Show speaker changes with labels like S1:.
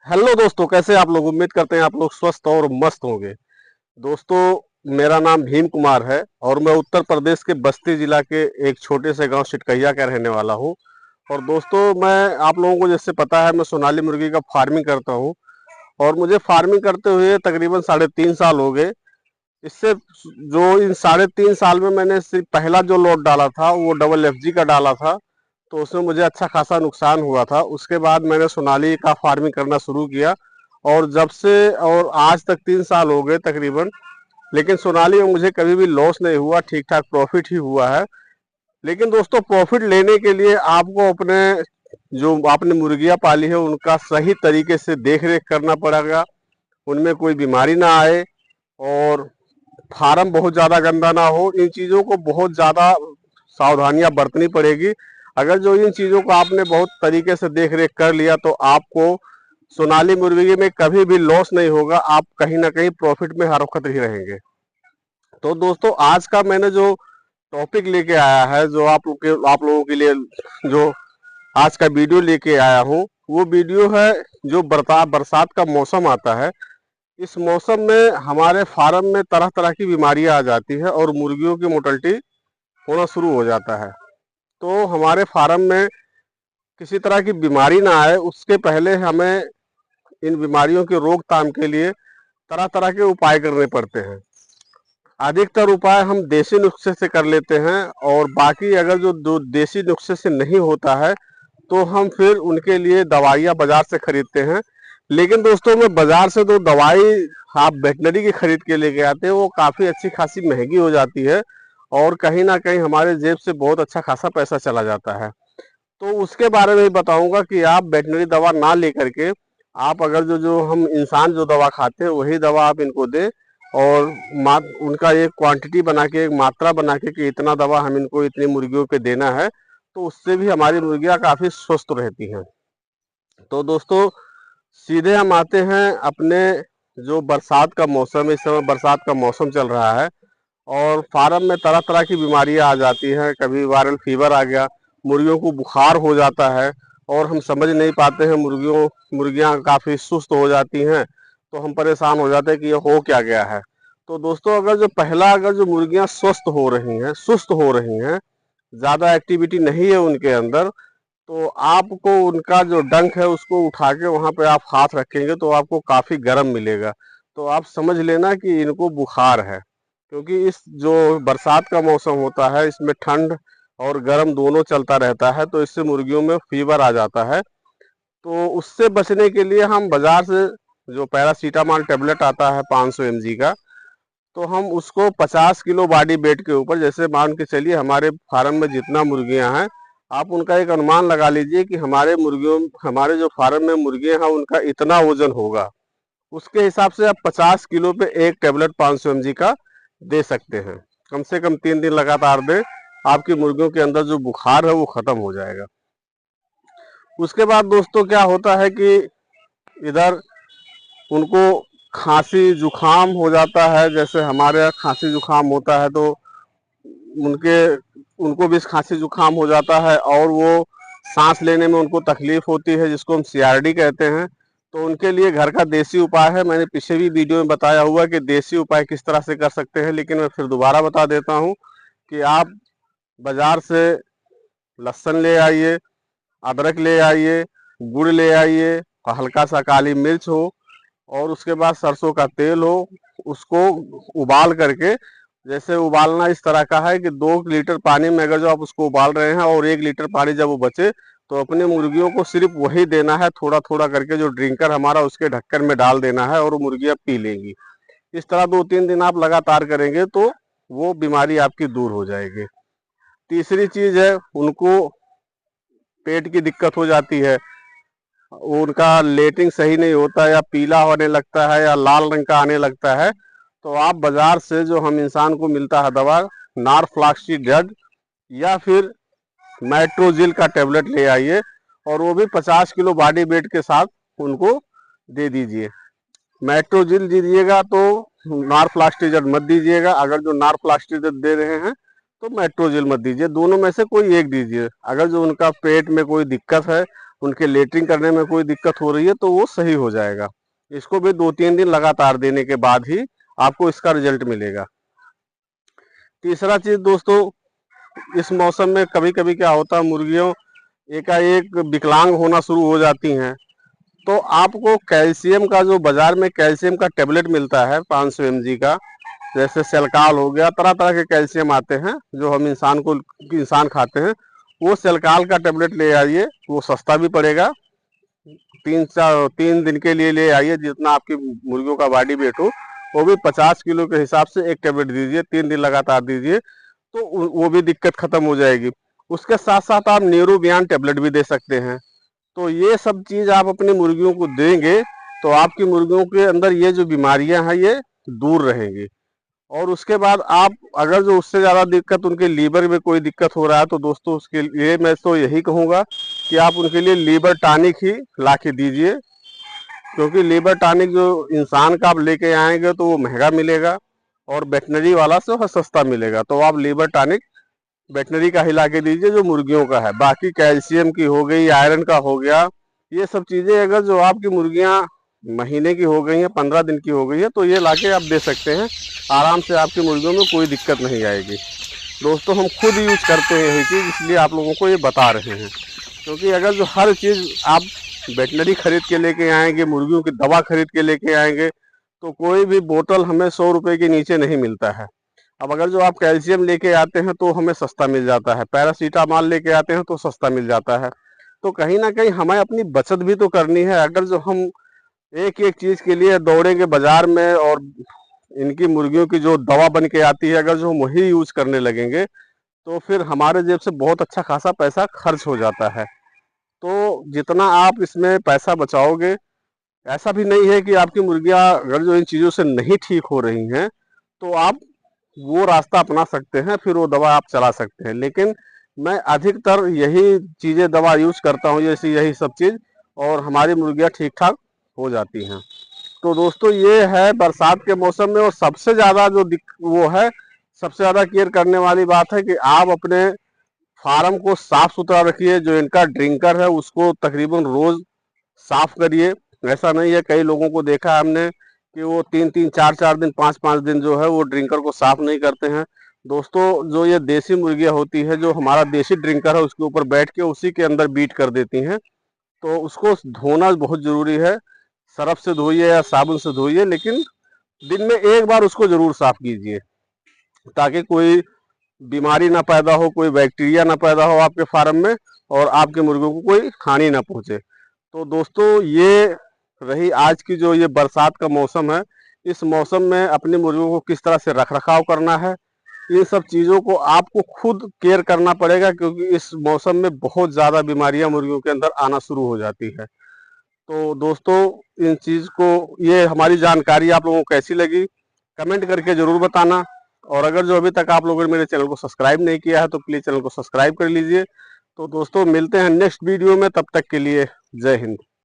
S1: Hello दोस्तों, कैसे आप लोग। उम्मीद करते हैं आप लोग स्वस्थ और मस्त होंगे। दोस्तों, मेरा नाम भीम कुमार है और मैं उत्तर प्रदेश के बस्ती जिला के एक छोटे से गांव सिटकैया का रहने वाला हूं। और दोस्तों, मैं आप लोगों को जैसे पता है, मैं सोनाली मुर्गी का फार्मिंग करता हूं। और मुझे फार्मिंग करते हुए तकरीबन 3.5 साल हो गए। इससे जो इन 3.5 साल में मैंने सिर्फ पहला जो लॉट डाला था वो डबल FG का डाला था, तो उसमें मुझे अच्छा खासा नुकसान हुआ था। उसके बाद मैंने सोनाली का फार्मिंग करना शुरू किया और जब से और आज तक 3 साल हो गए तकरीबन। लेकिन सोनाली में मुझे कभी भी लॉस नहीं हुआ, ठीक ठाक प्रॉफिट ही हुआ है। लेकिन दोस्तों, प्रॉफिट लेने के लिए आपको अपने जो आपने मुर्गियां पाली है उनका सही तरीके से देख रेख करना पड़ेगा, उनमें कोई बीमारी ना आए और फार्म बहुत ज़्यादा गंदा ना हो। इन चीज़ों को बहुत ज़्यादा सावधानियां बरतनी पड़ेगी। अगर जो इन चीज़ों को आपने बहुत तरीके से देख रेख कर लिया तो आपको सोनाली मुर्गी में कभी भी लॉस नहीं होगा, आप कहीं ना कहीं प्रॉफिट में हर वक्त ही रहेंगे। तो दोस्तों, आज का मैंने जो टॉपिक लेके आया है, जो आप लोगों के लिए जो आज का वीडियो लेके आया हूँ, वो वीडियो है जो बरसात का मौसम आता है। इस मौसम में हमारे फार्म में तरह तरह की बीमारियां आ जाती है और मुर्गियों की मोर्टेलिटी होना शुरू हो जाता है। तो हमारे फार्म में किसी तरह की बीमारी ना आए, उसके पहले हमें इन बीमारियों की रोकथाम के लिए तरह तरह के उपाय करने पड़ते हैं। अधिकतर उपाय हम देसी नुस्खे से कर लेते हैं और बाकी अगर जो देसी नुस्खे से नहीं होता है तो हम फिर उनके लिए दवाइयाँ बाजार से खरीदते हैं। लेकिन दोस्तों, मैं बाजार से जो दवाई आप वेटनरी की खरीद के लेके आते हैं वो काफ़ी अच्छी खासी महंगी हो जाती है और कहीं ना कहीं हमारे जेब से बहुत अच्छा खासा पैसा चला जाता है। तो उसके बारे में ही बताऊंगा कि आप वेटनरी दवा ना लेकर के आप अगर जो जो हम इंसान जो दवा खाते हैं वही दवा आप इनको दें और उनका एक क्वांटिटी बना के, एक मात्रा बना के कि इतना दवा हम इनको इतनी मुर्गियों पे देना है, तो उससे भी हमारी मुर्गियां काफ़ी स्वस्थ रहती हैं। तो दोस्तों, सीधे हम आते हैं अपने जो बरसात का मौसम है। इस समय बरसात का मौसम चल रहा है और फार्म में तरह तरह की बीमारियां आ जाती हैं। कभी वायरल फीवर आ गया, मुर्गियों को बुखार हो जाता है और हम समझ नहीं पाते हैं, मुर्गियां काफ़ी सुस्त हो जाती हैं, तो हम परेशान हो जाते हैं कि ये हो क्या गया है। तो दोस्तों, अगर जो मुर्गियां स्वस्थ हो रही हैं, सुस्त हो रही हैं, ज़्यादा एक्टिविटी नहीं है उनके अंदर, तो आपको उनका जो डंक है उसको उठा के वहाँ पे आप हाथ रखेंगे तो आपको काफ़ी गर्म मिलेगा। तो आप समझ लेना कि इनको बुखार है, क्योंकि इस जो बरसात का मौसम होता है इसमें ठंड और गर्म दोनों चलता रहता है, तो इससे मुर्गियों में फीवर आ जाता है। तो उससे बचने के लिए हम बाजार से जो पैरासीटामॉल टेबलेट आता है 500 mg का, तो हम उसको 50 किलो बॉडी वेट के ऊपर, जैसे मान के चलिए हमारे फार्म में जितना मुर्गियां हैं, आप उनका एक अनुमान लगा लीजिए कि हमारे जो फार्म में मुर्गियां हैं उनका इतना वजन होगा। उसके हिसाब से आप 50 किलो पे एक टेबलेट 500 mg का दे सकते हैं। कम से कम 3 दिन लगातार दें, आपकी मुर्गियों के अंदर जो बुखार है वो खत्म हो जाएगा। उसके बाद दोस्तों क्या होता है कि इधर उनको खांसी जुखाम हो जाता है। जैसे हमारे यहाँ खांसी जुखाम होता है तो उनके उनको भी खांसी जुखाम हो जाता है और वो सांस लेने में उनको तकलीफ होती है, जिसको हम CRD कहते हैं। तो उनके लिए घर का देसी उपाय है, मैंने पिछले भी वीडियो में बताया हुआ कि देसी उपाय किस तरह से कर सकते हैं, लेकिन मैं फिर दोबारा बता देता हूँ कि आप बाजार से लहसुन ले आइए, अदरक ले आइए, गुड़ ले आइए, हल्का सा काली मिर्च हो और उसके बाद सरसों का तेल हो। उसको उबाल करके, जैसे उबालना इस तरह का है कि 2 लीटर पानी में अगर जो आप उसको उबाल रहे हैं और 1 लीटर पानी जब वो बचे तो अपने मुर्गियों को सिर्फ वही देना है, थोड़ा थोड़ा करके जो ड्रिंकर हमारा उसके ढक्कन में डाल देना है और वो मुर्गियां पी लेंगी। इस तरह 2-3 दिन आप लगातार करेंगे तो वो बीमारी आपकी दूर हो जाएगी। तीसरी चीज है, उनको पेट की दिक्कत हो जाती है, उनका लेटिंग सही नहीं होता या पीला होने लगता है या लाल रंग का आने लगता है, तो आप बाजार से जो हम इंसान को मिलता है दवा नारफ्लॉक्सिडेड या फिर मेट्रोजिल का टेबलेट ले आइए और वो भी 50 किलो बॉडी वेट के साथ उनको दे दीजिए। मेट्रोजिल दीजिएगा तो नारफ्लॉक्सिडेड मत दीजिएगा। अगर जो नारफ्लॉक्सिडेड दे रहे हैं तो मेट्रोजिल मत दीजिए, दोनों में से कोई एक दीजिए। अगर जो उनका पेट में कोई दिक्कत है उनके लेटरिंग करने में कोई दिक्कत हो रही है तो वो सही हो जाएगा। इसको भी 2-3 दिन लगातार देने के बाद ही आपको इसका रिजल्ट मिलेगा। तीसरा चीज दोस्तों, इस मौसम में कभी कभी क्या होता है, मुर्गियों एकाएक विकलांग होना शुरू हो जाती हैं। तो आपको कैल्शियम का, जो बाजार में कैल्शियम का टेबलेट मिलता है 500 mg का, जैसे सेल्काल हो गया, तरह तरह के कैल्शियम आते हैं जो हम इंसान खाते हैं। वो सेल्काल का टेबलेट ले आइए, वो सस्ता भी पड़ेगा। 3 दिन के लिए ले आइए, जितना आपकी मुर्गियों का बॉडी वेट हो, वो भी 50 किलो के हिसाब से एक टेबलेट दीजिए, 3 दिन लगातार दीजिए, तो वो भी दिक्कत खत्म हो जाएगी। उसके साथ साथ आप न्यूरोबियान टेबलेट भी दे सकते हैं। तो ये सब चीज आप अपनी मुर्गियों को देंगे तो आपकी मुर्गियों के अंदर ये जो बीमारियां हैं ये दूर रहेंगी। और उसके बाद आप अगर जो उससे ज़्यादा दिक्कत, उनके लीवर में कोई दिक्कत हो रहा है, तो दोस्तों उसके लिए मैं तो यही कहूँगा कि आप उनके लिए लीवर टॉनिक ही ला के दीजिए। क्योंकि लीवर टॉनिक जो इंसान का आप लेके आएंगे तो वो महंगा मिलेगा और वेटनरी वाला से वह सस्ता मिलेगा। तो आप लीवर टॉनिक वेटनरी का ही ला के दीजिए जो मुर्गियों का है। बाकी कैल्शियम की हो गई, आयरन का हो गया, ये सब चीज़ें अगर जो आपकी मुर्गियाँ महीने की हो गई है, 15 दिन की हो गई है, तो ये लाके आप दे सकते हैं। आराम से आपकी मुर्गियों में कोई दिक्कत नहीं आएगी। दोस्तों हम खुद यूज करते हैं यही चीज़, इसलिए आप लोगों को ये बता रहे हैं। क्योंकि अगर जो हर चीज़ आप वेटनरी खरीद के लेके आएंगे, मुर्गियों की दवा खरीद के लेके आएंगे, तो कोई भी बोतल हमें 100 रुपये के नीचे नहीं मिलता है। अब अगर जो आप कैल्शियम लेके आते हैं तो हमें सस्ता मिल जाता है, पैरासीटामॉल लेके आते हैं तो सस्ता मिल जाता है। तो कहीं ना कहीं हमें अपनी बचत भी तो करनी है। अगर जो हम एक एक चीज के लिए दौड़ेंगे बाजार में और इनकी मुर्गियों की जो दवा बन के आती है, अगर जो हम वही यूज करने लगेंगे तो फिर हमारे जेब से बहुत अच्छा खासा पैसा खर्च हो जाता है। तो जितना आप इसमें पैसा बचाओगे, ऐसा भी नहीं है कि आपकी मुर्गियां अगर जो इन चीज़ों से नहीं ठीक हो रही हैं तो आप वो रास्ता अपना सकते हैं, फिर वो दवा आप चला सकते हैं। लेकिन मैं अधिकतर यही चीज़ें दवा यूज करता हूँ, जैसे यही सब चीज़, और हमारी मुर्गियाँ ठीक ठाक हो जाती हैं। तो दोस्तों ये है बरसात के मौसम में, और सबसे ज़्यादा जो वो है, सबसे ज़्यादा केयर करने वाली बात है कि आप अपने फार्म को साफ सुथरा रखिए। जो इनका ड्रिंकर है उसको तकरीबन रोज साफ करिए। ऐसा नहीं है, कई लोगों को देखा है हमने कि वो 3-3, 4-4 दिन, 5-5 दिन जो है वो ड्रिंकर को साफ नहीं करते हैं। दोस्तों जो ये देसी मुर्गियां होती है, जो हमारा देसी ड्रिंकर है, उसके ऊपर बैठ के उसी के अंदर बीट कर देती हैं। तो उसको धोना बहुत जरूरी है। सरफ से धोइए या साबुन से धोइए, लेकिन दिन में एक बार उसको जरूर साफ कीजिए, ताकि कोई बीमारी ना पैदा हो, कोई बैक्टीरिया ना पैदा हो आपके फार्म में, और आपके मुर्गियों को कोई हानि ना पहुंचे। तो दोस्तों ये रही आज की जो ये बरसात का मौसम है। इस मौसम में अपनी मुर्गियों को किस तरह से रख रखाव करना है, इन सब चीज़ों को आपको खुद केयर करना पड़ेगा। क्योंकि इस मौसम में बहुत ज़्यादा बीमारियां मुर्गियों के अंदर आना शुरू हो जाती है। तो दोस्तों इन चीज़ को, ये हमारी जानकारी आप लोगों को कैसी लगी कमेंट करके ज़रूर बताना। और अगर जो अभी तक आप लोगों ने मेरे चैनल को सब्सक्राइब नहीं किया है तो प्लीज़ चैनल को सब्सक्राइब कर लीजिए। तो दोस्तों मिलते हैं नेक्स्ट वीडियो में, तब तक के लिए जय हिंद।